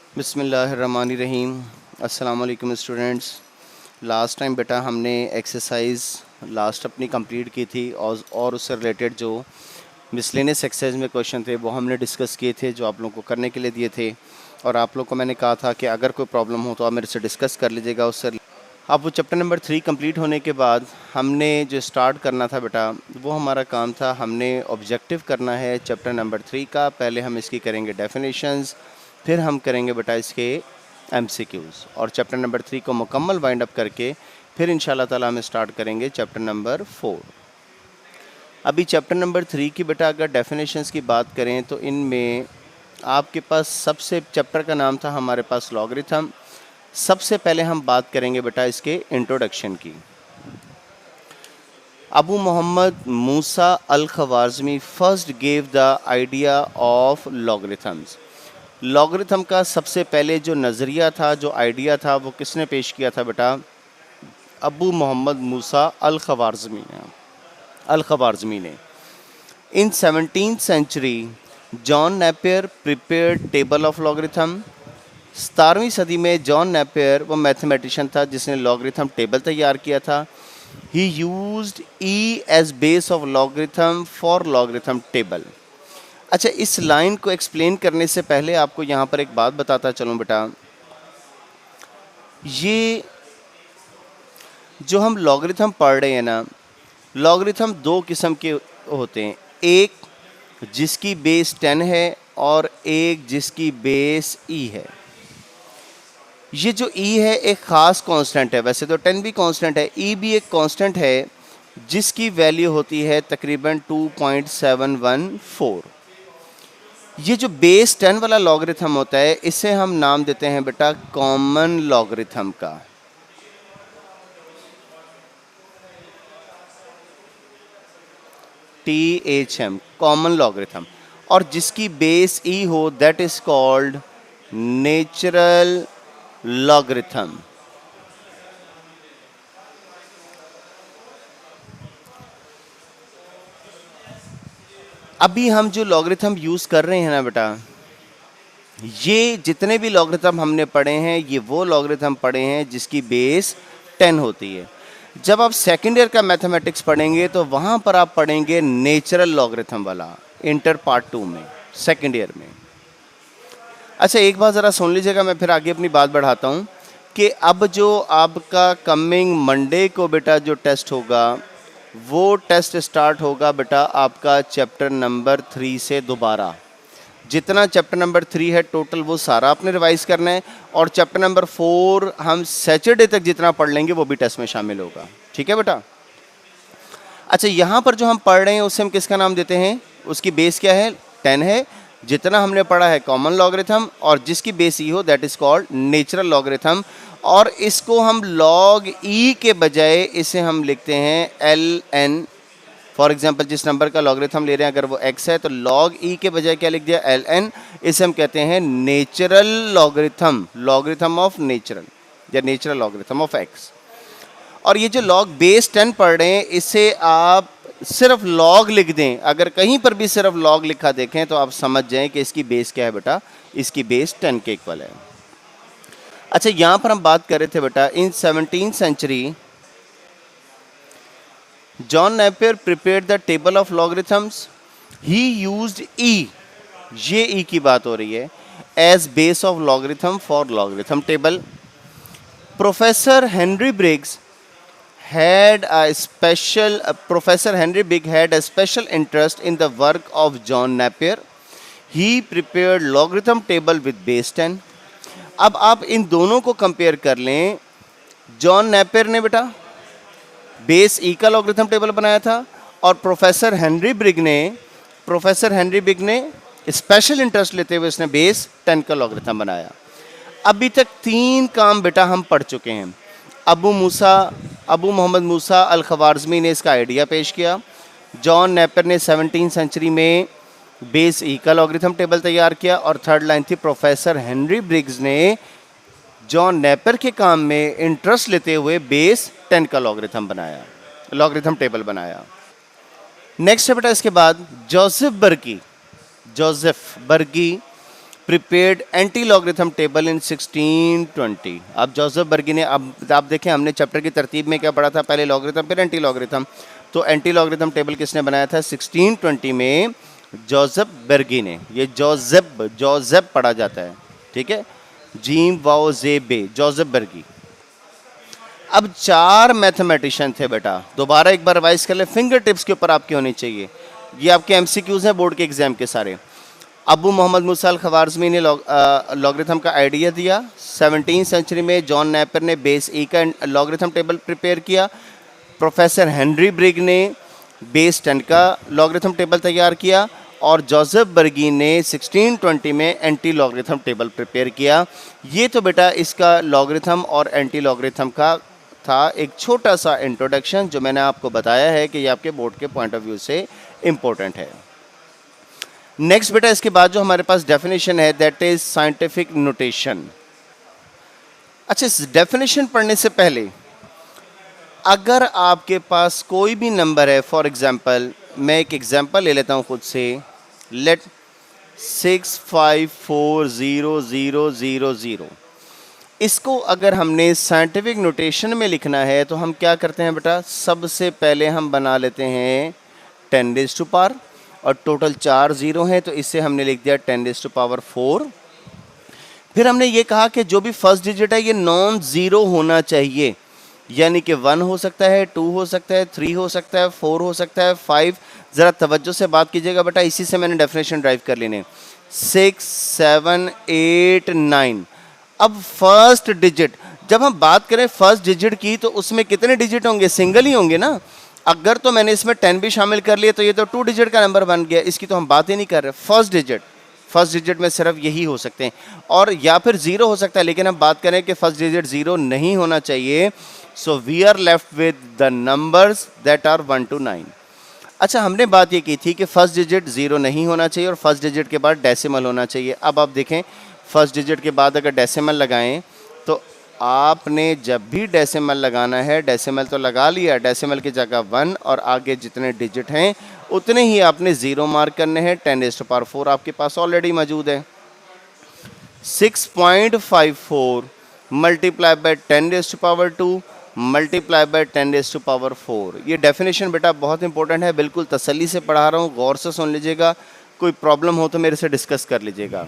बिस्मिल्लाहिर्रहमानिर्रहीम। अस्सलाम वालेकुम स्टूडेंट्स। लास्ट टाइम बेटा हमने एक्सरसाइज लास्ट अपनी कंप्लीट की थी और उससे रिलेटेड जो मिसलेनियस एक्सरसाइज में क्वेश्चन थे वो हमने डिस्कस किए थे, जो आप लोगों को करने के लिए दिए थे। और आप लोग को मैंने कहा था कि अगर कोई प्रॉब्लम हो तो आप मेरे से डिस्कस कर लीजिएगा उससे। अब वो चैप्टर नंबर 3 कंप्लीट होने के बाद हमने जो स्टार्ट करना था बेटा, वो हमारा काम था, हमने ऑब्जेक्टिव करना है चैप्टर नंबर 3 का। पहले हम इसकी करेंगे डेफिनेशंस, फिर हम करेंगे बेटा इसके एमसीक्यूज़, और चैप्टर नंबर 3 को मुकम्मल वाइंड अप करके फिर इंशाल्लाह ताला हम स्टार्ट करेंगे चैप्टर नंबर 4। अभी चैप्टर नंबर 3 की बेटा अगर डेफिनेशंस की बात करें तो इनमें आपके पास सबसे चैप्टर का नाम था हमारे पास लॉगरिथम। सबसे पहले हम बात करेंगे बेटा इसके इंट्रोडक्शन की। Abu Mohammad Musa al Khwarizmi first gave the idea of logarithms. Logarithm का सबसे पहले जो नज़रिया था, जो आइडिया था, वो किसने पेश किया था बेटा? Abu Mohammad Musa al Khwarizmi ने। In 17th century John Napier prepared table of logarithm. 17वीं सदी में जॉन नेपियर वो मैथमेटिशियन था जिसने लॉगरिथम टेबल तैयार किया था। He used e as base of logarithm for logarithm table. अच्छा, इस लाइन को एक्सप्लेन करने से पहले आपको यहाँ पर एक बात बताता चलूँ बेटा, ये जो हम लॉगरिथम पढ़ रहे हैं ना, लॉगरिथम दो किस्म के होते हैं। एक जिसकी बेस 10 है और एक जिसकी बेस ई है। ये जो ई है एक ख़ास कांस्टेंट है, वैसे तो 10 भी कांस्टेंट है, ई भी एक कांस्टेंट है जिसकी वैल्यू होती है तकरीबन 2.714। ये जो बेस 10 वाला लॉगरिथम होता है इसे हम नाम देते हैं बेटा कॉमन लॉगरिथम का। THM, common logarithm. और जिसकी बेस ई हो that is called natural logarithm. अभी हम जो लॉगरिथम यूज कर रहे हैं ना बेटा, ये जितने भी लॉगरिथम हमने पढ़े हैं ये वो लॉगरिथम पढ़े हैं जिसकी बेस 10 होती है। जब आप सेकेंड ईयर का मैथमेटिक्स पढ़ेंगे तो वहाँ पर आप पढ़ेंगे नेचुरल लॉगरिथम वाला, इंटर पार्ट 2 में, सेकेंड ईयर में। अच्छा, एक बार ज़रा सुन लीजिएगा, मैं फिर आगे अपनी बात बढ़ाता हूँ कि अब जो आपका कमिंग मंडे को बेटा जो टेस्ट होगा वो टेस्ट स्टार्ट होगा बेटा आपका चैप्टर नंबर 3 से। दोबारा जितना चैप्टर नंबर 3 है टोटल वो सारा आपने रिवाइज करना है, और चैप्टर नंबर 4 हम सैटरडे तक जितना पढ़ लेंगे वो भी टेस्ट में शामिल होगा। ठीक है बेटा? अच्छा, यहाँ पर जो हम पढ़ रहे हैं उससे हम किसका नाम देते हैं? उसकी बेस क्या है? 10 है। जितना हमने पढ़ा है कॉमन लॉगरिथम, और जिसकी बेस ई हो that is called natural logarithm. और इसको हम लॉग ई के बजाय इसे हम लिखते हैं ln। फॉर एग्जाम्पल जिस नंबर का लॉगरिथम ले रहे हैं अगर वो x है तो लॉग ई के बजाय क्या लिख दिया? ln। इसे हम कहते हैं natural logarithm, logarithm of natural या नेचुरल लॉगरिथम ऑफ x। और ये जो लॉग बेस 10 पढ़ रहे हैं इसे आप सिर्फ लॉग लिख दें, अगर कहीं पर भी सिर्फ लॉग लिखा देखें तो आप समझ जाएं कि इसकी बेस क्या है बेटा, इसकी बेस 10 के इक्वल है। अच्छा, यहाँ पर हम बात कर रहे थे बेटा in 17th century John Napier prepared the table of logarithms. He used E, ये ई की बात हो रही है, as base of logarithm for logarithm table. Professor Henry Briggs Professor Henry Briggs had a special interest in the work of John Napier. He prepared logarithm table with base 10. अब आप इन दोनों को कंपेयर कर लें। जॉन नेपियर ने बेटा base ई का logarithm table बनाया था, और प्रोफेसर हेनरी ब्रिग ने स्पेशल इंटरेस्ट लेते हुए इसने बेस 10 का लॉगरिथम बनाया। अभी तक 3 काम बेटा हम पढ़ चुके हैं। Abu Mohammad Musa al Khwarizmi ने इसका आइडिया पेश किया। जॉन नेपियर ने 17th सेंचुरी में बेस ई का लॉगरिथम टेबल तैयार किया। और थर्ड लाइन थी प्रोफेसर हेनरी ब्रिग्स ने जॉन नेपियर के काम में इंटरेस्ट लेते हुए बेस 10 का लॉगरिथम टेबल बनाया। नेक्स्ट है बेटा इसके बाद Joseph Bargi prepared anti logarithm table इन 1620। अब जोसेफ बर्गी ने, अब आप देखें हमने चैप्टर की तरतीब में क्या पढ़ा था, पहले लॉगरिथम फिर एंटी लॉगरिथम। तो एंटी लॉगरिथम टेबल किसने बनाया था 1620 में? जोसेफ बर्गी ने। ये जोसेफ पढ़ा जाता है, ठीक है, जीम वाओ जे बे, जोसेफ बर्गी। अब 4 मैथमेटिशियन थे बेटा, दोबारा एक बार रिवाइज कर ले, फिंगर टिप्स के ऊपर आपकी होनी चाहिए। ये आपके एमसीक्यूज हैं बोर्ड के एग्जाम के सारे। अबू मोहम्मद मूसा अल खवारिज़मी ने लॉगरिथम का आइडिया दिया। 17वीं सेंचुरी में जॉन नेपर ने बेस ई का लॉगरिथम टेबल प्रिपेयर किया। प्रोफेसर हेनरी ब्रिग ने बेस 10 का लॉगरिथम टेबल तैयार किया और जोसेफ बर्गी ने 1620 में एंटी लॉगरिथम टेबल प्रिपेयर किया। ये तो बेटा इसका लॉगरिथम और एंटी लॉगरिथम का था एक छोटा सा इंट्रोडक्शन, जो मैंने आपको बताया है कि ये आपके बोर्ड के पॉइंट ऑफ व्यू से इम्पोर्टेंट है। नेक्स्ट बेटा इसके बाद जो हमारे पास डेफिनेशन है दैट इज साइंटिफिक नोटेशन। अच्छा, इस डेफिनेशन पढ़ने से पहले अगर आपके पास कोई भी नंबर है, फॉर एग्जांपल मैं एक एग्जांपल ले लेता हूँ खुद से, लेट 6540000, इसको अगर हमने साइंटिफिक नोटेशन में लिखना है तो हम क्या करते हैं बेटा, सबसे पहले हम बना लेते हैं 10 रेज़ टू पावर, और टोटल 4 जीरो हैं तो इससे हमने लिख दिया 10 रेज़ टू पावर 4। फिर हमने ये कहा कि जो भी फर्स्ट डिजिट है ये नॉन ज़ीरो होना चाहिए, यानी कि 1 हो सकता है, 2 हो सकता है, 3 हो सकता है, 4 हो सकता है, 5। ज़रा तवज्जो से बात कीजिएगा बेटा, इसी से मैंने डेफिनेशन ड्राइव कर लेने। 6 7 8 9। अब फर्स्ट डिजिट, जब हम बात करें फर्स्ट डिजिट की तो उसमें कितने डिजिट होंगे, सिंगल ही होंगे ना। अगर तो मैंने इसमें 10 भी शामिल कर लिया तो ये तो 2 डिजिट का नंबर बन गया, इसकी तो हम बात ही नहीं कर रहे। फर्स्ट डिजिट में सिर्फ यही हो सकते हैं, और या फिर ज़ीरो हो सकता है, लेकिन हम बात करें कि फर्स्ट डिजिट ज़ीरो नहीं होना चाहिए। So we are left with the numbers that are 1 to 9। अच्छा, हमने बात ये की थी कि फर्स्ट डिजिट ज़ीरो नहीं होना चाहिए और फर्स्ट डिजिट के बाद डेसिमल होना चाहिए। अब आप देखें, फर्स्ट डिजिट के बाद अगर डेसिमल लगाएं तो आपने जब भी डेसिमल लगाना है, डेसिमल तो लगा लिया, डेसिमल की जगह 1 और आगे जितने डिजिट हैं उतने ही आपने ज़ीरो मार्क करने हैं। 10 रेज़ टू पावर 4 आपके पास ऑलरेडी मौजूद है। 6.54 multiply by 10 raise to power 2 multiply by 10 raise to power 4। ये डेफिनेशन बेटा बहुत इंपॉर्टेंट है, बिल्कुल तसल्ली से पढ़ा रहा हूँ, गौर से सुन लीजिएगा, कोई प्रॉब्लम हो तो मेरे से डिस्कस कर लीजिएगा।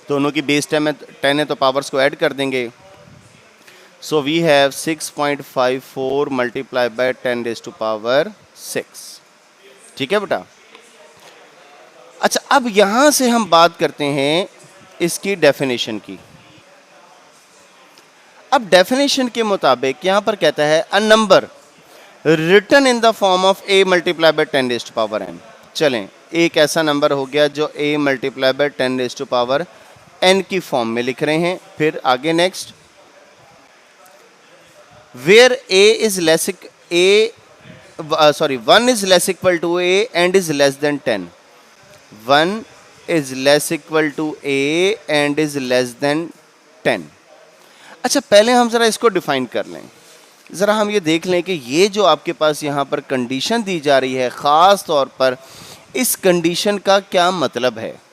दोनों की बेस 10 है तो पावर्स को ऐड कर देंगे। So we have 6.54 multiply by 10 raise to power 6। ठीक है बेटा। अच्छा, अब यहां से हम बात करते हैं इसकी डेफिनेशन की। अब डेफिनेशन के मुताबिक यहां पर कहता है a number written in the form of a multiply by 10 raise to power n। चलें, एक ऐसा नंबर हो गया जो a multiply by 10 raise to power n की फॉर्म में लिख रहे हैं। फिर आगे next, where a is less sorry 1 is less equal to a and is less than 10। 1 is less equal to a and is less than 10। अच्छा, पहले हम ज़रा इसको डिफाइन कर लें। ज़रा हम ये देख लें कि ये जो आपके पास यहाँ पर कंडीशन दी जा रही है, ख़ास तौर पर इस कंडीशन का क्या मतलब है।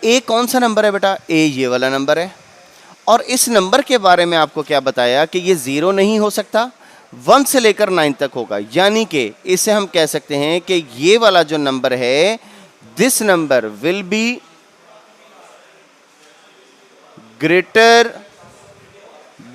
ए कौन सा नंबर है बेटा, ए ये वाला नंबर है, और इस नंबर के बारे में आपको क्या बताया कि ये ज़ीरो नहीं हो सकता, 1 से लेकर 9 तक होगा। यानी कि इसे हम कह सकते हैं कि ये वाला जो नंबर है, this number will be greater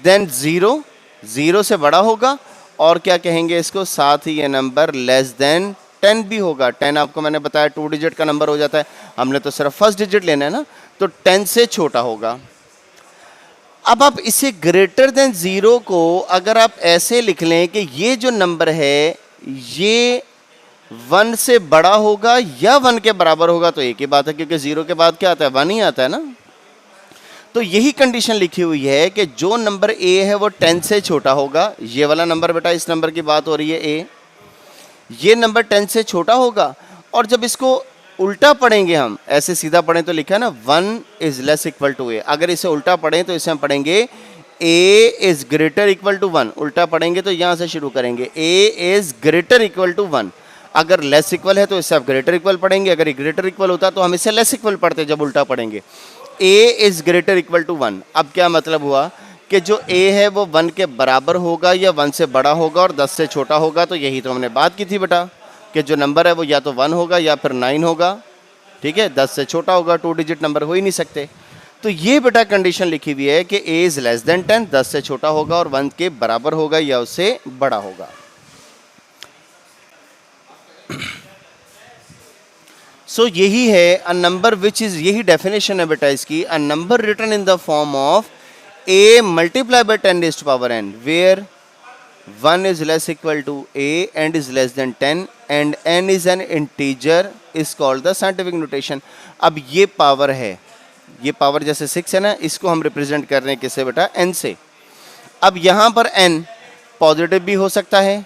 than zero, zero से बड़ा होगा, और क्या कहेंगे इसको, साथ ही ये नंबर लेस देन 10 भी होगा। 10 आपको मैंने बताया 2 डिजिट का नंबर हो जाता है, हमने तो सिर्फ फर्स्ट डिजिट लेना है ना, तो 10 से छोटा होगा। अब आप इसे ग्रेटर देन ज़ीरो को अगर आप ऐसे लिख लें कि ये जो नंबर है ये 1 से बड़ा होगा या 1 के बराबर होगा, तो एक ही बात है, क्योंकि ज़ीरो के बाद क्या आता है, 1 ही आता है ना। तो यही कंडीशन लिखी हुई है कि जो नंबर a है वो 10 से छोटा होगा। ये वाला नंबर बेटा, इस नंबर की बात हो रही है a, ये नंबर 10 से छोटा होगा। और जब इसको उल्टा पढ़ेंगे, हम ऐसे सीधा पढ़ें तो लिखा है ना 1 is less equal to a, अगर इसे उल्टा पढ़ें तो इसे हम पढ़ेंगे a is greater equal to 1। उल्टा पढ़ेंगे तो यहाँ से शुरू करेंगे, a is greater equal to 1। अगर लेस इक्वल है तो इससे आप ग्रेटर इक्वल पढ़ेंगे, अगर ये ग्रेटर इक्वल होता तो हम इससे लेस इक्वल पढ़ते जब उल्टा पढ़ेंगे। a is greater equal to 1। अब क्या मतलब हुआ कि जो a है वो 1 के बराबर होगा या 1 से बड़ा होगा और 10 से छोटा होगा। तो यही तो हमने बात की थी बेटा कि जो नंबर है वो या तो 1 होगा या फिर 9 होगा, ठीक है, 10 से छोटा होगा, 2 डिजिट नंबर हो ही नहीं सकते। तो ये बेटा कंडीशन लिखी हुई है कि a इज लेस देन 10, 10 से छोटा होगा और 1 के बराबर होगा या उससे बड़ा होगा। सो यही है अ नंबर विच इज, यही डेफिनेशन है बेटा इसकी, a number written in the form of a multiply by 10 raised to power n where 1 is less equal to a and is less than 10 and n is an integer is called the scientific notation। अब ये power है, ये power जैसे 6 है ना, इसको हम represent कर रहे हैं किससे बेटा, n से। अब यहाँ पर n पॉजिटिव भी हो सकता है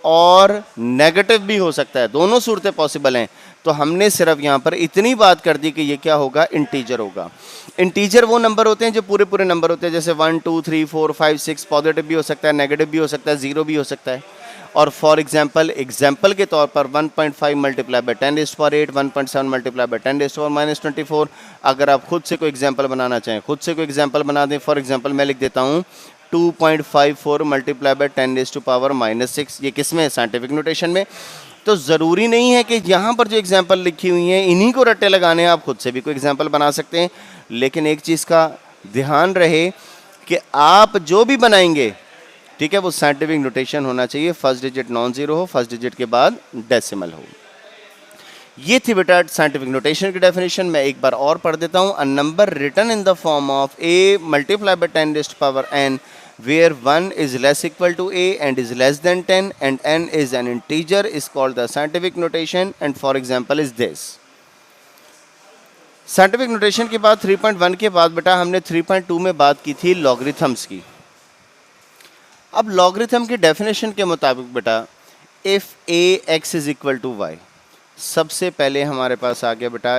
और नेगेटिव भी हो सकता है, दोनों सूरतें पॉसिबल हैं। तो हमने सिर्फ यहाँ पर इतनी बात कर दी कि ये क्या होगा, इंटीजर होगा। इंटीजर वो नंबर होते हैं जो पूरे पूरे नंबर होते हैं, जैसे 1 2 3 4 5 6, पॉजिटिव भी हो सकता है, नेगेटिव भी हो सकता है, जीरो भी हो सकता है। और फॉर एग्जाम्पल के तौर पर 1.5 multiply by 10 raised to power 8, 1.7 multiply by 10 raised to power -24। अगर आप खुद से कोई एग्जाम्पल बनाना चाहें, खुद से कोई एग्जाम्पल बना दें। फॉर एग्जाम्पल मैं लिख देता हूँ 2.54 multiply by 10 raised to power -6। ये किस में है, साइंटिफिक नोटेशन में। तो ज़रूरी नहीं है कि यहाँ पर जो एग्जाम्पल लिखी हुई हैं इन्हीं को रट्टे लगाने हैं, आप खुद से भी कोई एग्जाम्पल बना सकते हैं। लेकिन एक चीज़ का ध्यान रहे कि आप जो भी बनाएंगे, ठीक है, वो साइंटिफिक नोटेशन होना चाहिए, फर्स्ट डिजिट नॉन ज़ीरो हो, फर्स्ट डिजिट के बाद डेसिमल हो। ये थी बेटा साइंटिफिक नोटेशन की डेफिनेशन। मैं एक बार और पढ़ देता हूँ। A number written in the form of a multiply by 10 raised to power n where 1 is less equal to a and is less than 10 and n is an integer is called the scientific notation and for example is this। Scientific notation के बाद 3.1 के बाद बेटा हमने 3.2 में बात की थी लॉगरिथम्स की। अब लॉगरिथम की डेफिनेशन के मुताबिक बेटा if ax is equal to y, सबसे पहले हमारे पास आ गया बेटा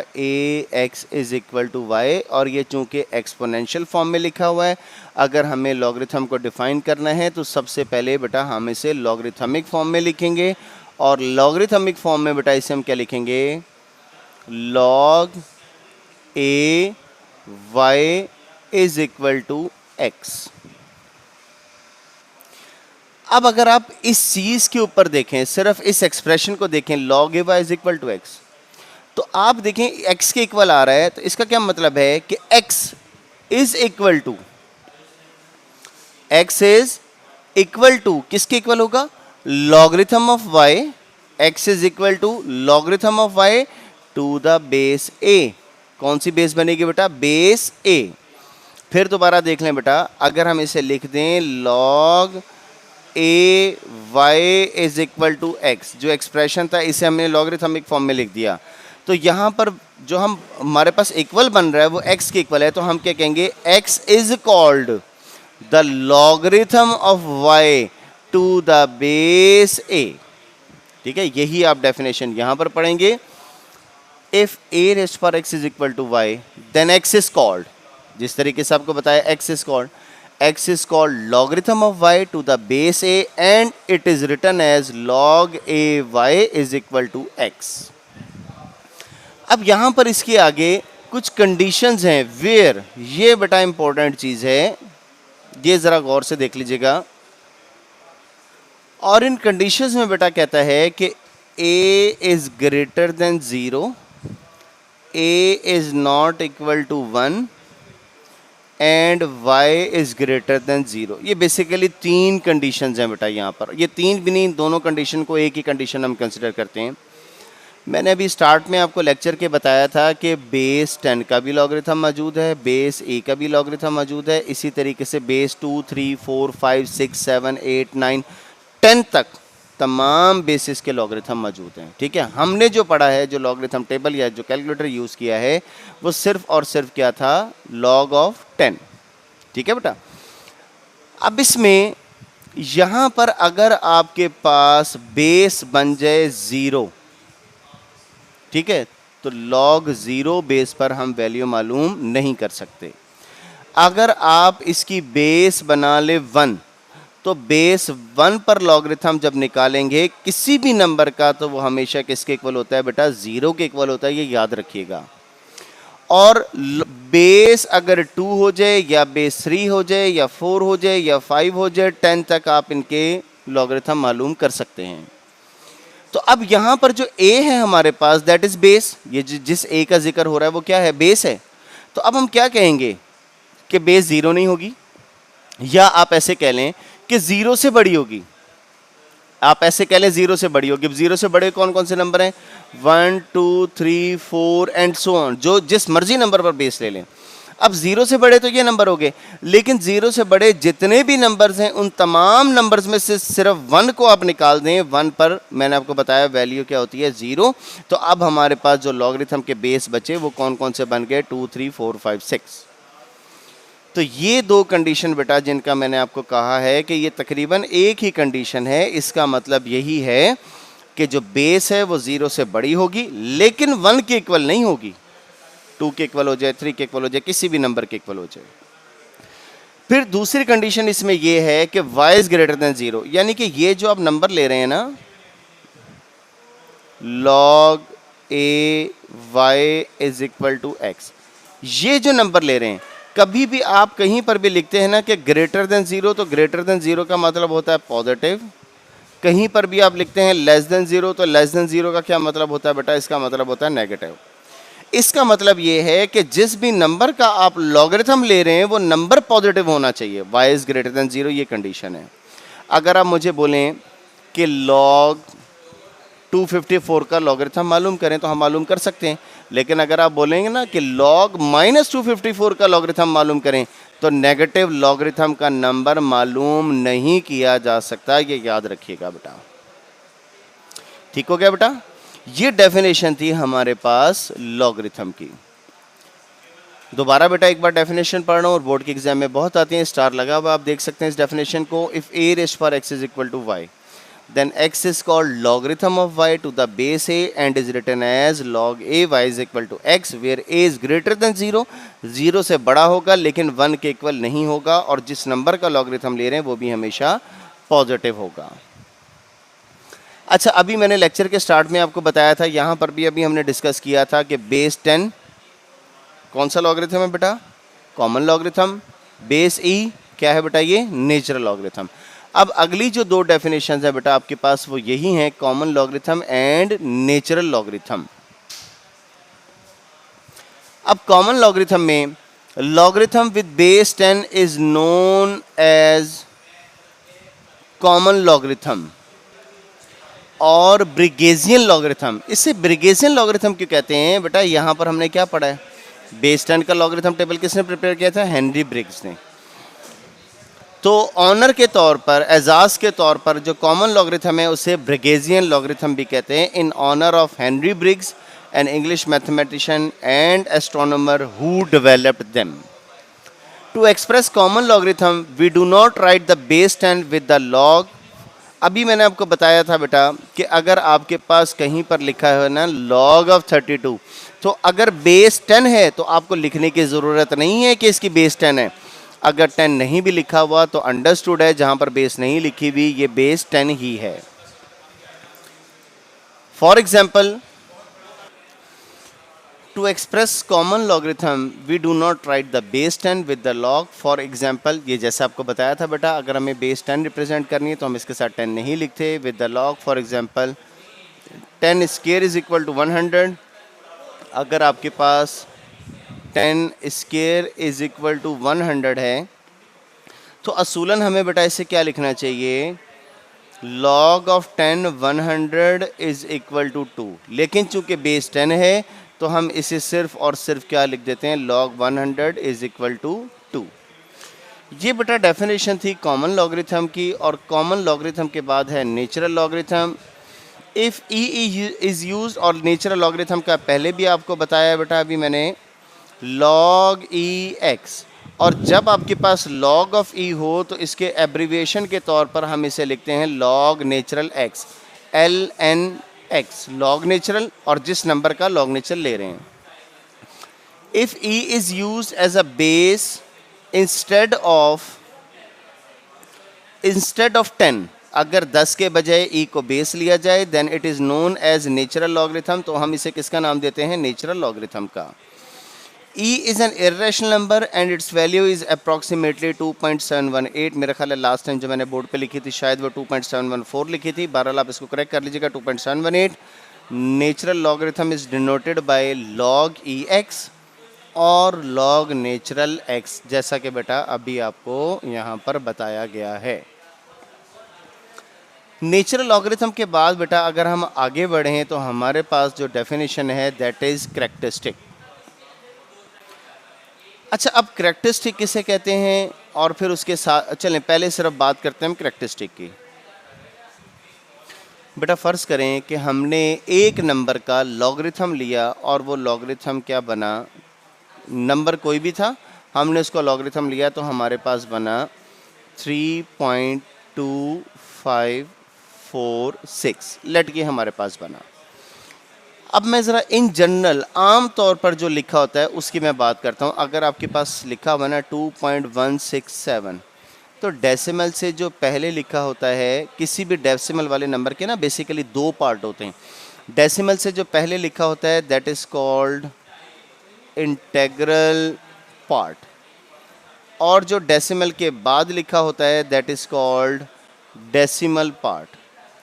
ax is equal to y, और ये चूंकि एक्सपोनेंशियल फॉर्म में लिखा हुआ है, अगर हमें लॉगरिथम को डिफाइन करना है तो सबसे पहले बेटा हम इसे लॉगरिथमिक फॉर्म में लिखेंगे। और लॉगरिथमिक फॉर्म में बेटा इसे हम क्या लिखेंगे, log a y is equal to x। अब अगर आप इस चीज के ऊपर देखें, सिर्फ इस एक्सप्रेशन को देखें, log a y is equal to x, तो आप देखें x के इक्वल आ रहा है, तो इसका क्या मतलब है कि x is equal to, x is equal to किसके इक्वल होगा, logarithm of y। x is equal to logarithm of y to the base a। कौन सी बेस बनेगी बेटा, बेस a। फिर दोबारा देख लें बेटा, अगर हम इसे लिख दें log a y is equal to x, जो एक्सप्रेशन था इसे हमने लॉगरिथमिक फॉर्म में लिख दिया। तो यहाँ पर जो हम हमारे पास इक्वल बन रहा है वो x के इक्वल है, तो हम क्या कहेंगे, x is called the logarithm of y to the base a। ठीक है, यही आप डेफिनेशन यहाँ पर पढ़ेंगे। If a raised to power x is equal to y then x is called, जिस तरीके से आपको बताया x is called, x is called logarithm of y to the base a and it is written as log a y is equal to x। अब यहाँ पर इसके आगे कुछ कंडीशंस हैं वेयर, ये बेटा इंपॉर्टेंट चीज है, ये जरा गौर से देख लीजिएगा। और इन कंडीशंस में बेटा कहता है कि a is greater than 0, a is not equal to 1 and y is greater than 0। ये बेसिकली 3 कंडीशंस हैं बेटा यहाँ पर। ये 3 भी नहीं, दोनों कंडीशन को एक ही कंडीशन हम कंसिडर करते हैं। मैंने अभी स्टार्ट में आपको लेक्चर के बताया था कि बेस 10 का भी लॉगरिथम मौजूद है, बेस a का भी लॉगरिथम मौजूद है, इसी तरीके से बेस 2 3 4 5 6 7 8 9 10 तक तमाम बेसिस के लॉगरिथम मौजूद हैं। ठीक है, हमने जो पढ़ा है, जो लॉगरिथम टेबल या जो कैलकुलेटर यूज़ किया है, वो सिर्फ और सिर्फ क्या था, लॉग ऑफ 10। ठीक है बेटा, अब इसमें यहाँ पर अगर आपके पास बेस बन जाए 0, ठीक है, तो log 0 बेस पर हम वैल्यू मालूम नहीं कर सकते। अगर आप इसकी बेस बना ले 1, तो बेस 1 पर लॉगरिथम जब निकालेंगे किसी भी नंबर का तो वो हमेशा किसके इक्वल होता है बेटा, 0 के इक्वल होता है, ये याद रखिएगा। और बेस अगर 2 हो जाए या बेस 3 हो जाए या 4 हो जाए या 5 हो जाए, 10 तक आप इनके लॉगरिथम मालूम कर सकते हैं। तो अब यहां पर जो a है हमारे पास, दैट इज बेस, ये जिस a का जिक्र हो रहा है वो क्या है, बेस है। तो अब हम क्या कहेंगे कि बेस 0 नहीं होगी, या आप ऐसे कह लें कि 0 से बड़ी होगी। आप ऐसे कह लें 0 से बड़ी होगी। 0 से बड़े कौन कौन से नंबर हैं, 1 2 3 4 एंड सो ऑन, जो जिस मर्जी नंबर पर बेस ले लें। अब 0 से बड़े तो ये नंबर हो गए, लेकिन 0 से बड़े जितने भी नंबर्स हैं उन तमाम नंबर्स में से सिर्फ 1 को आप निकाल दें। 1 पर मैंने आपको बताया वैल्यू क्या होती है, 0। तो अब हमारे पास जो लॉगरिथम के बेस बचे वो कौन कौन से बन गए, 2 3 4 5 6। तो ये दो कंडीशन बेटा जिनका मैंने आपको कहा है कि ये तकरीबन एक ही कंडीशन है। इसका मतलब यही है कि जो बेस है वो 0 से बड़ी होगी, लेकिन 1 के इक्वल नहीं होगी। 2 के इक्वल हो जाए, 3 के इक्वल हो जाए, किसी भी नंबर के इक्वल हो जाए। फिर दूसरी कंडीशन इसमें यह है कि y इज ग्रेटर देन 0, यानी कि ये जो आप नंबर ले रहे हैं ना, log a y is equal to x, ये जो नंबर ले रहे हैं, कभी भी आप कहीं पर भी लिखते हैं ना कि ग्रेटर देन 0, तो ग्रेटर देन 0 का मतलब होता है पॉजिटिव। कहीं पर भी आप लिखते हैं लेस देन 0, तो लेस देन 0 का क्या मतलब होता है बेटा, इसका मतलब होता है नेगेटिव। इसका मतलब ये है कि जिस भी नंबर का आप लॉगरिथम ले रहे हैं वो नंबर पॉजिटिव होना चाहिए। y इज ग्रेटर देन 0 ये कंडीशन है। अगर आप मुझे बोलें कि log 254 का लॉगरिथम मालूम करें तो हम मालूम कर सकते हैं, लेकिन अगर आप बोलेंगे ना कि log -254 का लॉगरिथम मालूम करें तो नेगेटिव लॉगरिथम का नंबर मालूम नहीं किया जा सकता। ये याद रखिएगा बेटा, ठीक हो गया बेटा। ये डेफिनेशन थी हमारे पास लॉगरिथम की। दोबारा बेटा एक बार डेफिनेशन पढ़ रहा हूँ, और बोर्ड के एग्जाम में बहुत आती हैं, स्टार लगा हुआ आप देख सकते हैं इस डेफिनेशन को। If a raised power x is equal to y, then x is called logarithm of y to the base a and is written as log a y is equal to x, where a is greater than 0, 0 से बड़ा होगा लेकिन 1 के equal नहीं होगा, और जिस नंबर का लॉगरिथम ले रहे हैं वो भी हमेशा पॉजिटिव होगा। अच्छा, अभी मैंने लेक्चर के स्टार्ट में आपको बताया था, यहाँ पर भी अभी हमने डिस्कस किया था कि बेस 10 कौन सा लॉगरिथम है बेटा, कॉमन लॉगरिथम। बेस e क्या है बेटा, ये नेचुरल लॉगरिथम। अब अगली जो दो डेफिनेशंस है बेटा आपके पास वो यही हैं, common logarithm and natural logarithm. अब कॉमन लॉगरिथम में logarithm with base 10 is known as common logarithm और ब्रिगेजियन लॉगरिथम। इसे ब्रिगेजियन लॉगरिथम क्यों कहते हैं बेटा, यहां पर हमने क्या पढ़ा है, बेस 10 का लॉगरिथम टेबल किसने प्रिपेयर किया था, हेनरी ब्रिग्स ने। तो ऑनर के तौर पर, एजाज के तौर पर जो कॉमन लॉगरिथम है उसे ब्रिगेजियन लॉगरिथम भी कहते हैं, in honour of Henry Briggs, an English mathematician and astronomer who developed them. To express common logarithm we do not write the base 10 with the log. अभी मैंने आपको बताया था बेटा कि अगर आपके पास कहीं पर लिखा है ना log ऑफ 32, तो अगर बेस 10 है तो आपको लिखने की ज़रूरत नहीं है कि इसकी बेस 10 है। अगर 10 नहीं भी लिखा हुआ तो अंडरस्टूड है, जहाँ पर बेस नहीं लिखी हुई ये बेस 10 ही है। For example, to express common logarithm we do not write the base 10 with the log। for example, ये जैसे आपको बताया था बेटा, अगर हमें बेस 10 रिप्रेजेंट करनी है तो हम इसके साथ 10 नहीं लिखते, with the log। for example, 10 square is equal to 100। अगर आपके पास 10 स्क्वायर इज इक्वल टू 100 है तो असूलन हमें बेटा इसे क्या लिखना चाहिए, log of 10 100 is equal to 2। लेकिन चूंकि बेस 10 है तो हम इसे सिर्फ और सिर्फ क्या लिख देते हैं, log 100 इज इक्वल टू 2। ये बेटा डेफिनेशन थी कॉमन लॉगरिथम की, और कॉमन लॉगरिथम के बाद है natural logarithm. If e is use, और नेचुरल लॉगरिथम का पहले भी आपको बताया बेटा अभी मैंने, log e x, और जब आपके पास log ऑफ e हो तो इसके एब्रीविएशन के तौर पर हम इसे लिखते हैं log natural x, ln x, log natural, और जिस नंबर का log नेचुरल ले रहे हैं। If e is used as a base instead of instead of 10, अगर 10 के बजाय ई को बेस लिया जाए then it is known as natural logarithm, तो हम इसे किसका नाम देते हैं? नेचुरल लॉगरिथम का। E is an irrational number and its value is approximately 2.718। मेरा ख्याल है लास्ट टाइम जो मैंने बोर्ड पे लिखी थी शायद वो 2.714 लिखी थी, बहरहाल आप इसको करेक्ट कर लीजिएगा 2.718। Natural logarithm is denoted by log E x और लॉग नेचुरल एक्स, जैसा कि बेटा अभी आपको यहाँ पर बताया गया है। नेचुरल लॉगरिथम के बाद बेटा अगर हम आगे बढ़ें तो हमारे पास जो डेफिनेशन है दैट इज़ कैरेक्टरिस्टिक। अच्छा, अब कैरेक्टरिस्टिक किसे कहते हैं और फिर उसके साथ चलें पहले सिर्फ बात करते हैं हम कैरेक्टरिस्टिक की। बेटा फ़र्ज़ करें कि हमने एक नंबर का लॉगरिथम लिया और वो लॉगरिथम क्या बना, नंबर कोई भी था, हमने उसका लॉगरिथम लिया तो हमारे पास बना 3.2546, लेट के हमारे पास बना। अब मैं ज़रा इन जनरल आम तौर पर जो लिखा होता है उसकी मैं बात करता हूँ। अगर आपके पास लिखा हुआ ना 2.167, तो डेसिमल से जो पहले लिखा होता है, किसी भी डेसिमल वाले नंबर के ना बेसिकली दो पार्ट होते हैं। डेसिमल से जो पहले लिखा होता है that is called integral part, और जो डेसिमल के बाद लिखा होता है that is called decimal part.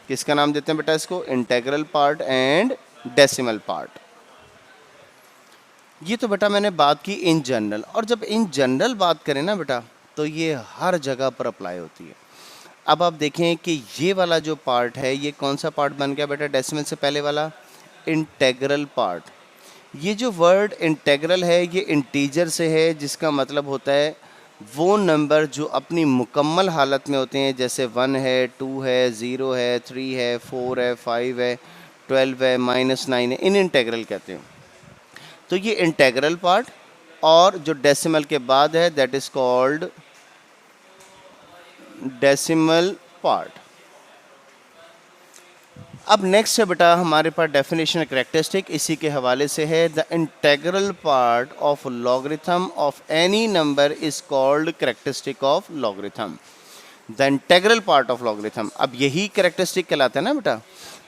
किसका नाम देते हैं बेटा इसको? Integral part and decimal part. ये तो बेटा मैंने बात की इन जनरल, और जब इन जनरल बात करें ना बेटा तो ये हर जगह पर अप्लाई होती है। अब आप देखें कि ये वाला जो पार्ट है ये कौन सा पार्ट बन गया बेटा डेसिमल से पहले वाला? Integral part. ये जो वर्ड इंटेग्रल है ये इंटीजर से है, जिसका मतलब होता है वो नंबर जो अपनी मुकम्मल हालत में होते हैं, जैसे 1 है, 2 है, 0 है, 3 है, 4 है, 5 है, 12 है, -9 है, इन इंटेग्रल कहते हैं। तो ये इंटेग्रल पार्ट, और जो डेसिमल के बाद है that is called decimal part. अब नेक्स्ट है बेटा हमारे पास डेफिनेशन कैरेक्टरिस्टिक, इसी के हवाले से है the integral part of logarithm of any number is called characteristic of logarithm. The integral part of logarithm, अब यही कैरेक्टरिस्टिक कहलाता है ना बेटा।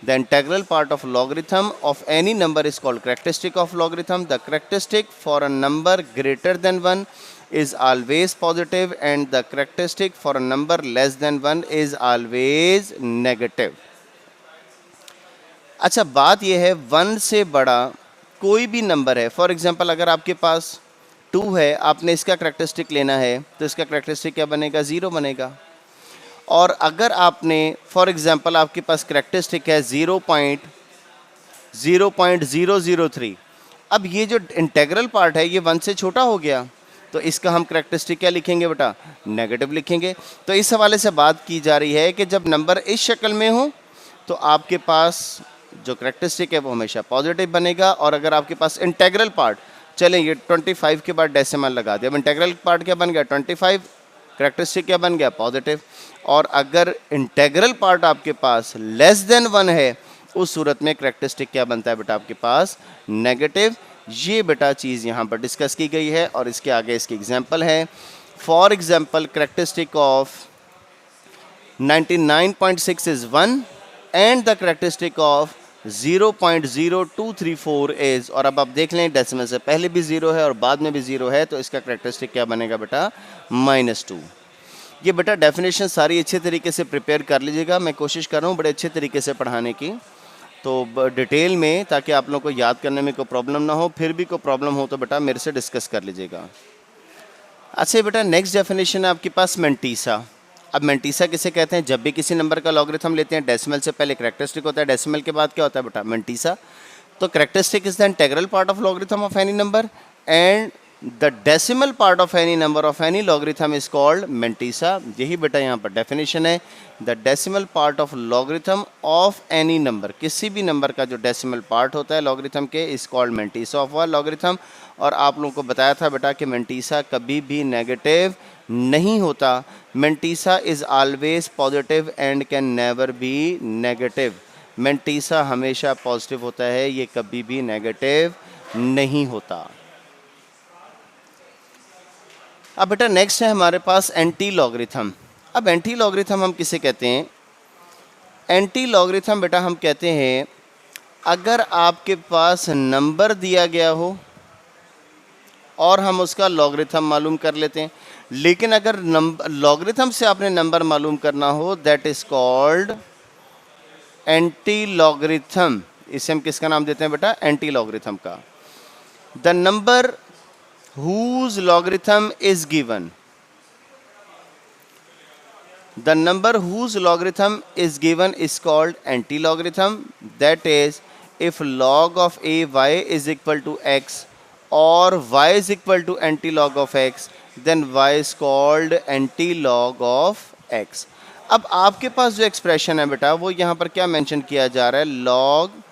The integral part of logarithm of any number is called characteristic of logarithm. The characteristic for a number greater than 1 is always positive and the characteristic for a number less than 1 is always negative। अच्छा, बात यह है 1 से बड़ा कोई भी number है, for example अगर आपके पास 2 है, आपने इसका कैरेक्टरिस्टिक लेना है तो इसका कैरेक्टरिस्टिक क्या बनेगा? 0 बनेगा। और अगर आपने फॉर एग्जांपल आपके पास कैरेक्टरिस्टिक है 0.003, अब ये जो इंटेग्रल पार्ट है ये 1 से छोटा हो गया, तो इसका हम कैरेक्टरिस्टिक क्या लिखेंगे बेटा? नेगेटिव लिखेंगे। तो इस हवाले से बात की जा रही है कि जब नंबर इस शक्ल में हो तो आपके पास जो कैरेक्टरिस्टिक है वो हमेशा पॉजिटिव बनेगा, और अगर आपके पास इंटेग्रल पार्ट, चलें ये 25 के बाद डेसिमल लगा दिया, अब इंटेग्रल पार्ट क्या बन गया? 25, कैरेक्टरिस्टिक क्या बन गया? पॉजिटिव। और अगर इंटेग्रल पार्ट आपके पास लेस देन 1 है, उस सूरत में कैरेक्टरिस्टिक क्या बनता है बेटा आपके पास? नेगेटिव। ये बेटा चीज़ यहाँ पर डिस्कस की गई है, और इसके आगे इसकी एग्जांपल है। For example characteristic of 99.6 is 1 and the characteristic of 0.0234 is, और अब आप देख लें डेसिमल से पहले भी 0 है और बाद में भी 0 है, तो इसका कैरेक्टरिस्टिक क्या बनेगा बेटा? -2। ये बेटा डेफिनेशन सारी अच्छे तरीके से प्रिपेयर कर लीजिएगा। मैं कोशिश कर रहा हूँ बड़े अच्छे तरीके से पढ़ाने की, तो डिटेल में, ताकि आप लोगों को याद करने में कोई प्रॉब्लम ना हो। फिर भी कोई प्रॉब्लम हो तो बेटा मेरे से डिस्कस कर लीजिएगा। अच्छा बेटा नेक्स्ट डेफिनेशन है आपके पास मेंटीसा। अब मेंटीसा किसे कहते हैं? जब भी किसी नंबर का लॉगरिथम लेते हैं, डेसिमल से पहले कैरेक्टरिस्टिक होता है, डेसिमल के बाद क्या होता है बेटा? मेंटीसा। तो characteristic is the integral part of logarithm of any number and the decimal part of any number of any logarithm is called mantissa. यही बेटा यहाँ पर डेफिनेशन है, the decimal part of logarithm of any number, किसी भी number का जो decimal part होता है लॉगरिथम के is called mantissa of a logarithm. और आप लोगों को बताया था बेटा कि मेंटीसा कभी भी नेगेटिव नहीं होता। Mantissa is always positive and can never be negative. Mantissa हमेशा पॉजिटिव होता है, ये कभी भी नेगेटिव नहीं होता। अब बेटा नेक्स्ट है हमारे पास एंटी लॉगरिथम। अब एंटी लॉगरिथम हम किसे कहते हैं? एंटी लॉगरिथम बेटा हम कहते हैं अगर आपके पास नंबर दिया गया हो और हम उसका लॉगरिथम मालूम कर लेते हैं, लेकिन अगर नंबर लॉगरिथम से आपने नंबर मालूम करना हो, that is called anti logarithm. इसे हम किसका नाम देते हैं बेटा? एंटी लॉगरिथम का। The number whose logarithm is given, the number whose logarithm is given is called anti-logarithm. That is, if log of a y is equal to x or y is equal to anti-log of x, then y is called anti-log of x. अब आपके पास जो expression है बेटा वो यहाँ पर क्या mention किया जा रहा है? log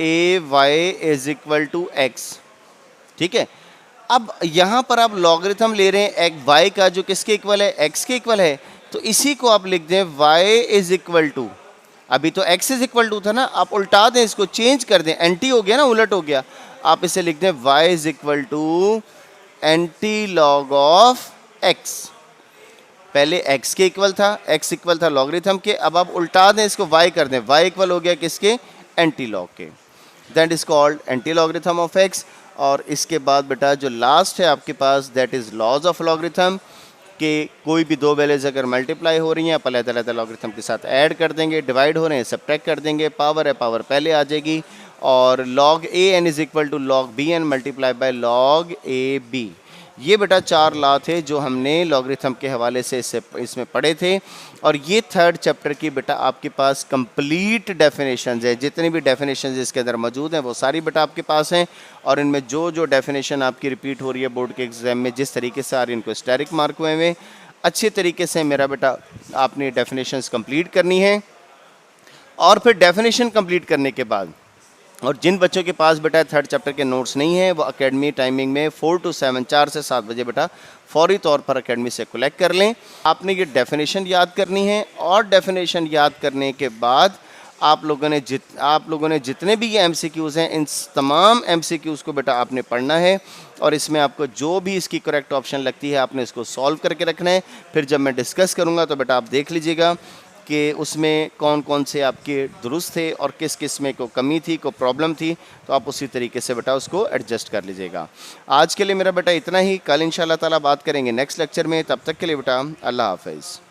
a y is equal to x, ठीक है। अब यहाँ पर आप लॉगरिथम ले रहे हैं एक y का जो किसके इक्वल है? x के इक्वल है, तो इसी को आप लिख दें y इज इक्वल टू, अभी तो x इज इक्वल टू था ना, आप उल्टा दें, इसको चेंज कर दें, एंटी हो गया ना, उलट हो गया, आप इसे लिख दें y is equal to anti log of x। पहले x के इक्वल था, x इक्वल था लॉगरिथम के, अब आप उल्टा दें, इसको y कर दें, y इक्वल हो गया किसके? एंटी लॉग के। That is called anti logarithm of x। और इसके बाद बेटा जो लास्ट है आपके पास, that is laws of logarithm, कि कोई भी दो वैल्यूज अगर मल्टीप्लाई हो रही हैं आप अलग-अलग लॉगरिथम के साथ ऐड कर देंगे, डिवाइड हो रहे हैं सब्ट्रैक्ट कर देंगे, पावर है पावर पहले आ जाएगी, और log a n is equal to log b n multiply by log a b। ये बेटा चार लॉ थे जो हमने लॉगरिथम के हवाले से इसमें पढ़े थे, और ये थर्ड चैप्टर की बेटा आपके पास कंप्लीट डेफिनेशंस है। जितनी भी डेफिनेशंस इसके अंदर मौजूद हैं वो सारी बेटा आपके पास हैं, और इनमें जो जो डेफिनेशन आपकी रिपीट हो रही है बोर्ड के एग्जाम में, जिस तरीके से आ रही इनको स्टैटिक मार्क हुए हैं, अच्छे तरीके से मेरा बेटा आपने डेफिनेशंस कंप्लीट करनी है। और फिर डेफिनेशन कंप्लीट करने के बाद, और जिन बच्चों के पास बेटा थर्ड चैप्टर के नोट्स नहीं है वो एकेडमी टाइमिंग में 4 to 7 4 से 7 बजे बेटा फौरी तौर पर एकेडमी से कलेक्ट कर लें। आपने ये डेफिनेशन याद करनी है, और डेफिनेशन याद करने के बाद आप लोगों ने जितने भी ये एमसीक्यूज़ हैं, इन तमाम एमसीक्यूज़ को बेटा आपने पढ़ना है, और इसमें आपको जो भी इसकी करेक्ट ऑप्शन लगती है आपने इसको सॉल्व करके रखना है। फिर जब मैं डिस्कस करूँगा तो बेटा आप देख लीजिएगा कि उसमें कौन कौन से आपके दुरुस्त थे और किस किस में को कमी थी, को प्रॉब्लम थी, तो आप उसी तरीके से बेटा उसको एडजस्ट कर लीजिएगा। आज के लिए मेरा बेटा इतना ही, कल इंशाल्लाह ताला बात करेंगे नेक्स्ट लेक्चर में। तब तक के लिए बेटा अल्लाह हाफ़िज़।